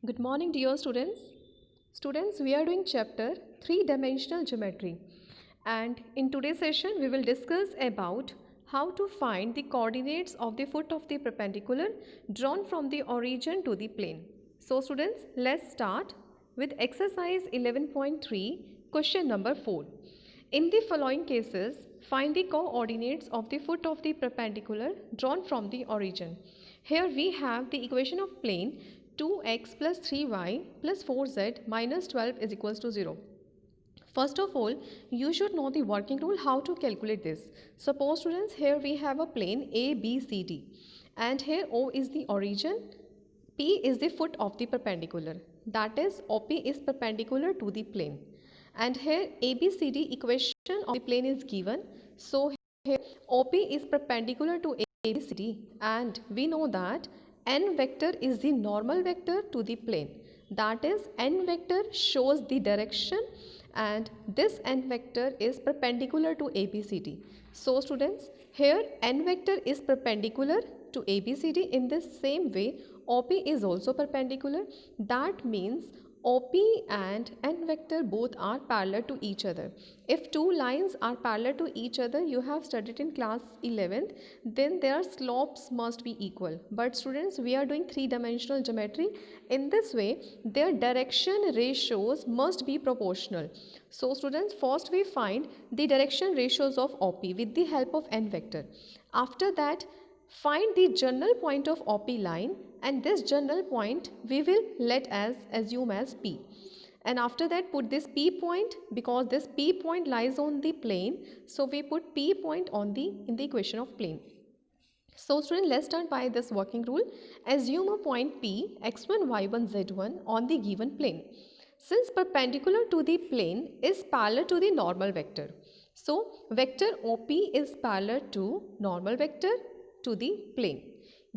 Good morning, dear students. Students, we are doing chapter 3-dimensional geometry. And in today's session, we will discuss about how to find the coordinates of the foot of the perpendicular drawn from the origin to the plane. So students, let's start with exercise 11.3, question number 4. In the following cases, find the coordinates of the foot of the perpendicular drawn from the origin. Here we have the equation of plane 2x plus 3y plus 4z minus 12 is equals to 0. First of all, you should know the working rule how to calculate this. Suppose students, here we have a plane ABCD and here O is the origin, P is the foot of the perpendicular, that is OP is perpendicular to the plane, and here ABCD equation of the plane is given. So here OP is perpendicular to ABCD and we know that n vector is the normal vector to the plane, that is n vector shows the direction and this n vector is perpendicular to ABCD. So students, here n vector is perpendicular to ABCD. In the same way OP is also perpendicular. That means OP and n vector both are parallel to each other. If two lines are parallel to each other, you have studied in class 11th, then their slopes must be equal. But students, we are doing three-dimensional geometry. In this way, their direction ratios must be proportional. So students, first we find the direction ratios of OP with the help of n vector. After that, find the general point of OP line, and this general point we will assume as P. And after that, put this P point, because this P point lies on the plane, so we put P point in the equation of plane. So student, let's start by this working rule. Assume a point P, x1, y1, z1 on the given plane. Since perpendicular to the plane is parallel to the normal vector, so vector OP is parallel to normal vector to the plane.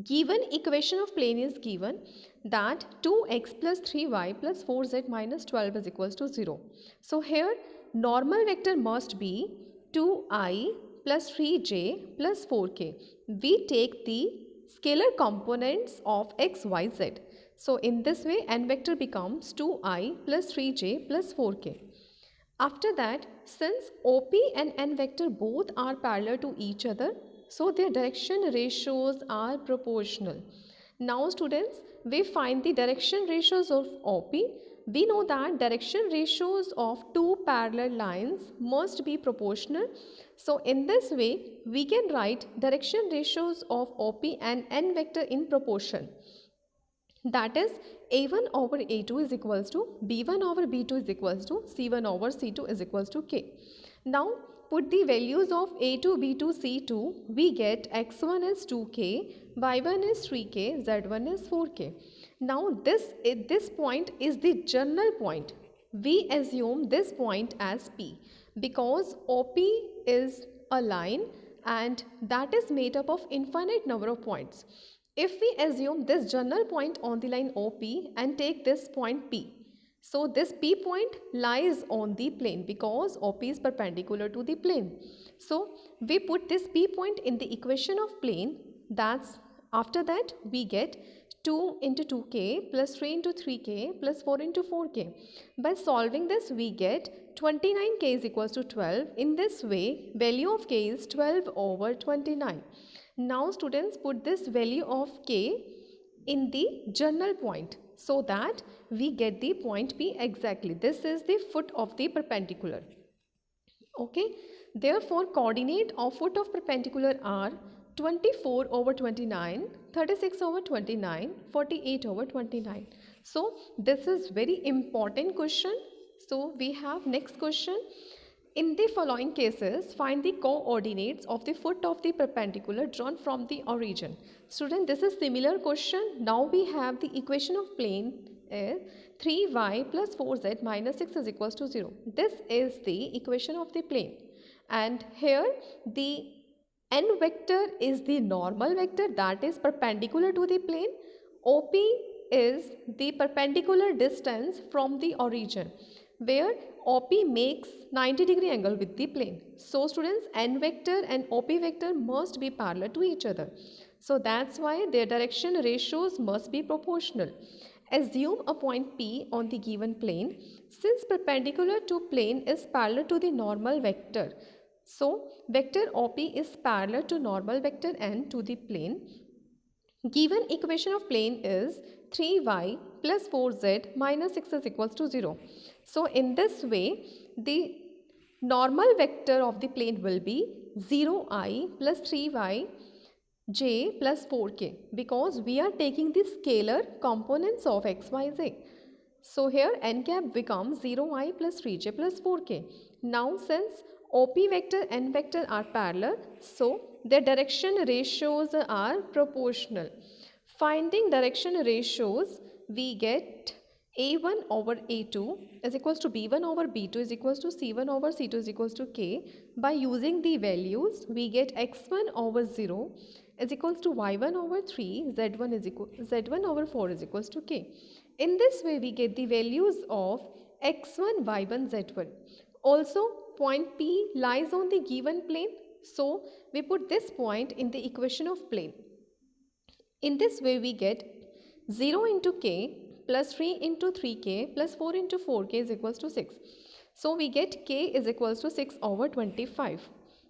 Given equation of plane is given that 2x plus 3y plus 4z minus 12 is equals to 0. So here normal vector must be 2I plus 3j plus 4k. We take the scalar components of x, y, z. So in this way n vector becomes 2I plus 3j plus 4k. After that, since OP and n vector both are parallel to each other, so their direction ratios are proportional. Now students, we find the direction ratios of OP. We know that direction ratios of two parallel lines must be proportional. So in this way, we can write direction ratios of OP and n vector in proportion. That is A1 over A2 is equals to B1 over B2 is equals to C1 over C2 is equals to K. Now put the values of A2, B2, C2. We get x1 is 2k, y1 is 3k, z1 is 4k. Now this point is the general point. We assume this point as P because OP is a line and that is made up of infinite number of points. If we assume this general point on the line OP and take this point P, so this P point lies on the plane because OP is perpendicular to the plane. So we put this P point in the equation of plane. After that we get 2 into 2k plus 3 into 3k plus 4 into 4k. By solving this we get 29k is equals to 12. In this way value of k is 12 over 29. Now students, put this value of k in the general point so that we get the point P exactly. This is the foot of the perpendicular. Okay. Therefore, coordinate of foot of perpendicular are 24 over 29, 36 over 29, 48 over 29. So this is very important question. So we have next question. In the following cases, find the coordinates of the foot of the perpendicular drawn from the origin. Student, this is similar question. Now we have the equation of plane is 3y plus 4z minus 6 is equals to 0. This is the equation of the plane. And here the n vector is the normal vector that is perpendicular to the plane. OP is the perpendicular distance from the origin, where OP makes 90-degree angle with the plane. So students, n vector and OP vector must be parallel to each other. So that's why their direction ratios must be proportional. Assume a point P on the given plane. Since perpendicular to plane is parallel to the normal vector, so vector OP is parallel to normal vector n to the plane. Given equation of plane is 3y plus 4z minus 6 is equals to 0. So in this way, the normal vector of the plane will be 0i plus 3y j plus 4k, because we are taking the scalar components of x, y, z. So here n cap becomes 0i plus 3j plus 4k. Now since OP vector and vector are parallel, so their direction ratios are proportional. Finding direction ratios, we get a1 over a2 is equals to b1 over b2 is equals to c1 over c2 is equals to k. By using the values, we get x1 over 0 is equals to y1 over 3, z1 over 4 is equals to k. In this way, we get the values of x1, y1, z1. Also, point P lies on the given plane, so we put this point in the equation of plane. In this way, we get 0 into k plus 3 into 3k plus 4 into 4k is equals to 6. So we get k is equals to 6 over 25.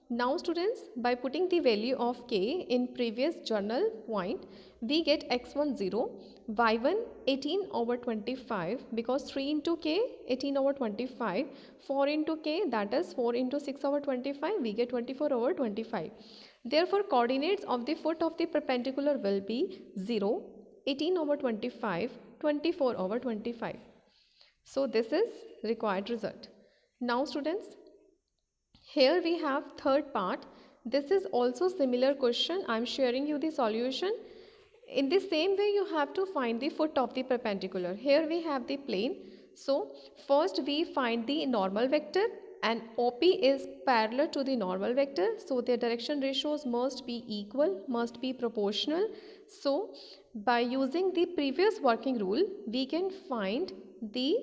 Now students, by putting the value of k in previous journal point, we get x1 0, y1 18 over 25, because 3 into k 18 over 25, 4 into k, that is 4 into 6 over 25, we get 24 over 25. Therefore, coordinates of the foot of the perpendicular will be 0, 18 over 25, 24 over 25. So this is required result. Now students, here we have third part. This is also similar question. I am sharing you the solution. In the same way, you have to find the foot of the perpendicular. Here we have the plane. So first we find the normal vector, and OP is parallel to the normal vector. So their direction ratios must be equal, must be proportional. So by using the previous working rule, we can find the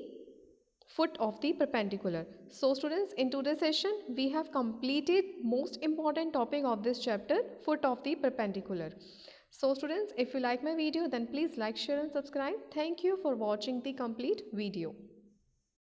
foot of the perpendicular. So students, in today's session we have completed most important topic of this chapter, foot of the perpendicular. So students, if you like my video, then please like, share and subscribe. Thank you for watching the complete video.